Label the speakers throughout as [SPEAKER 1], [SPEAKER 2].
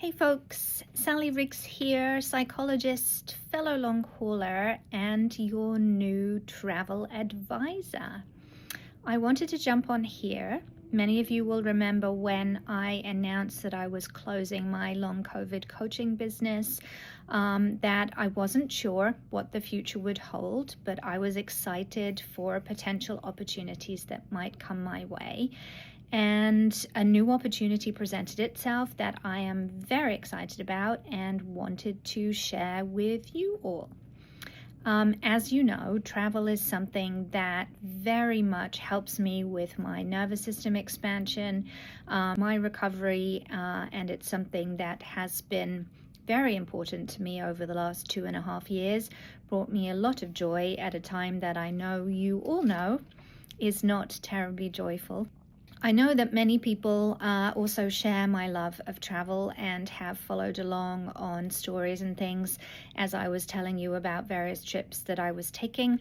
[SPEAKER 1] Hey folks, Sally Riggs here, psychologist, fellow long hauler, and your new travel advisor. I wanted to jump on here. Many of you will remember when I announced that I was closing my long COVID coaching business, that I wasn't sure what the future would hold, but I was excited for potential opportunities that might come my way. And a new opportunity presented itself that I am very excited about and wanted to share with you all. As you know, travel is something that very much helps me with my nervous system expansion, my recovery, and it's something that has been very important to me over the last 2.5 years, brought me a lot of joy at a time that I know you all know is not terribly joyful. I know that many people also share my love of travel and have followed along on stories and things as I was telling you about various trips that I was taking,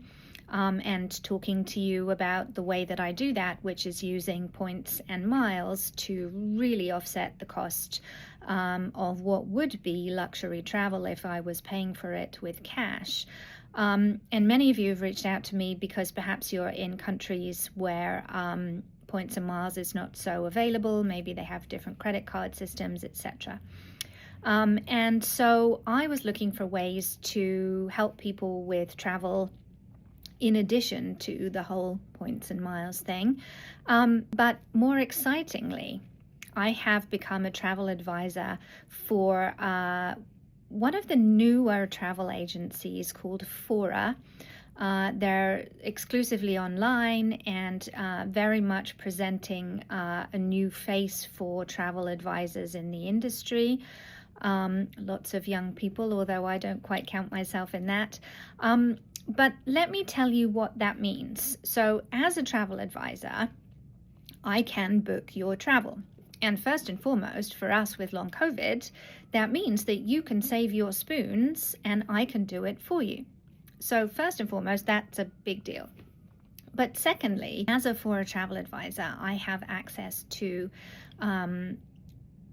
[SPEAKER 1] and talking to you about the way that I do that, which is using points and miles to really offset the cost of what would be luxury travel if I was paying for it with cash. And many of you have reached out to me because perhaps you're in countries where points and miles is not so available. Maybe they have different credit card systems, etc. And so I was looking for ways to help people with travel in addition to the whole points and miles thing. But more excitingly, I have become a travel advisor for one of the newer travel agencies called Fora. They're exclusively online and very much presenting a new face for travel advisors in the industry. Lots of young people, although I don't quite count myself in that. But let me tell you what that means. So as a travel advisor, I can book your travel. And first and foremost, for us with long COVID, that means that you can save your spoons and I can do it for you. So first and foremost, that's a big deal. But secondly, as a Fora Travel Advisor, I have access to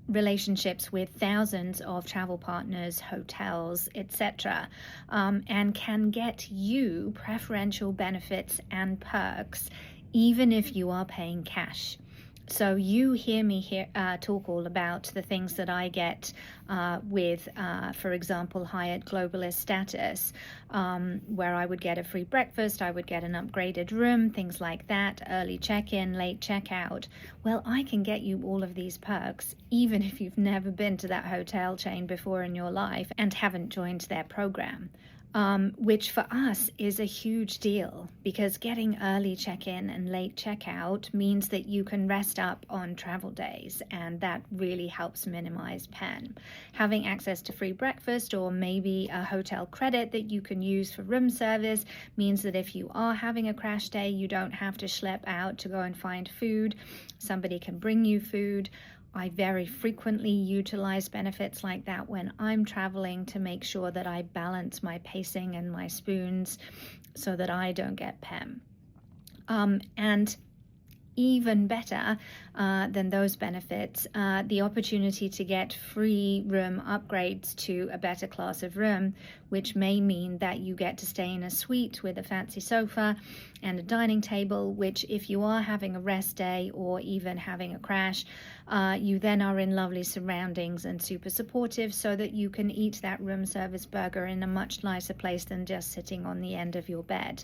[SPEAKER 1] relationships with thousands of travel partners, hotels, etc., and can get you preferential benefits and perks even if you are paying cash. So you hear me talk all about the things that I get with, for example, Hyatt Globalist status, where I would get a free breakfast, I would get an upgraded room, things like that, early check-in, late check-out. Well, I can get you all of these perks, even if you've never been to that hotel chain before in your life and haven't joined their program. Which for us is a huge deal because getting early check-in and late check-out means that you can rest up on travel days, and that really helps minimize pen. Having access to free breakfast or maybe a hotel credit that you can use for room service means that if you are having a crash day, you don't have to schlep out to go and find food. Somebody can bring you food. I very frequently utilize benefits like that when I'm traveling to make sure that I balance my pacing and my spoons so that I don't get PEM. And even better than those benefits, the opportunity to get free room upgrades to a better class of room, which may mean that you get to stay in a suite with a fancy sofa and a dining table, which if you are having a rest day or even having a crash, you then are in lovely surroundings and super supportive so that you can eat that room service burger in a much nicer place than just sitting on the end of your bed.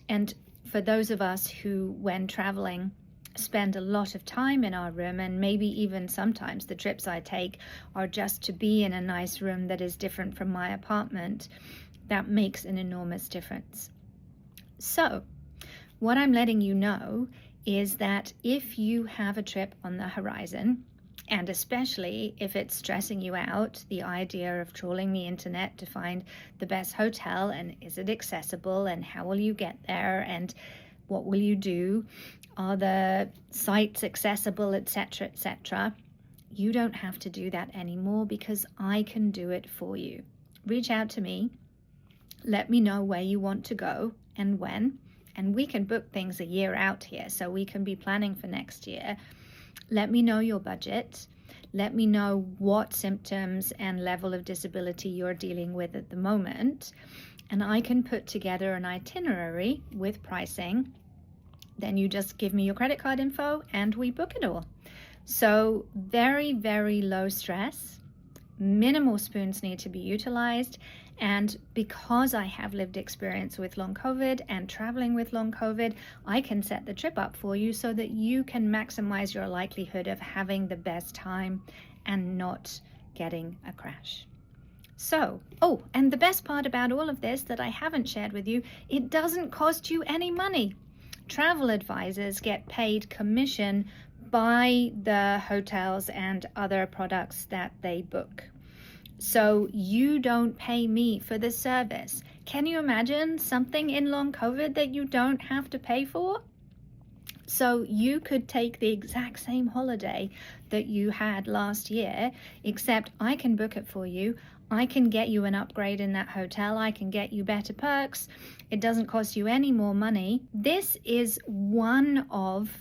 [SPEAKER 1] And for those of us who, when traveling, spend a lot of time in our room, and maybe even sometimes the trips I take are just to be in a nice room that is different from my apartment, that makes an enormous difference. So what I'm letting you know is that if you have a trip on the horizon, and especially if it's stressing you out, the idea of trawling the internet to find the best hotel, and is it accessible, and how will you get there, and what will you do, are the sites accessible, etc., etc., you don't have to do that anymore because I can do it for you. Reach out to me, let me know where you want to go and when, and we can book things a year out here so we can be planning for next year. Let me know your budget. Let me know what symptoms and level of disability you're dealing with at the moment, and I can put together an itinerary with pricing. Then you just give me your credit card info and we book it all. So very, very low stress. Minimal spoons need to be utilized. And because I have lived experience with long COVID and traveling with long COVID, I can set the trip up for you so that you can maximize your likelihood of having the best time and not getting a crash. So, oh, and the best part about all of this that I haven't shared with you, it doesn't cost you any money. Travel advisors get paid commission by the hotels and other products that they book. So you don't pay me for the service. Can you imagine something in long COVID that you don't have to pay for? So you could take the exact same holiday that you had last year, except I can book it for you. I can get you an upgrade in that hotel. I can get you better perks. It doesn't cost you any more money. This is one of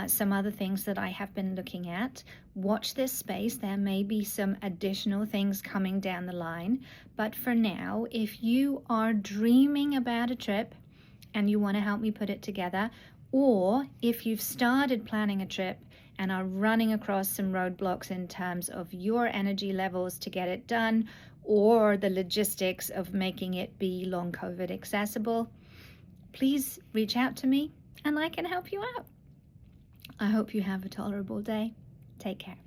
[SPEAKER 1] some other things that I have been looking at. Watch this space. There may be some additional things coming down the line. But for now, if you are dreaming about a trip and you want to help me put it together, or if you've started planning a trip and are running across some roadblocks in terms of your energy levels to get it done, or the logistics of making it be long COVID accessible, please reach out to me and I can help you out. I hope you have a tolerable day. Take care.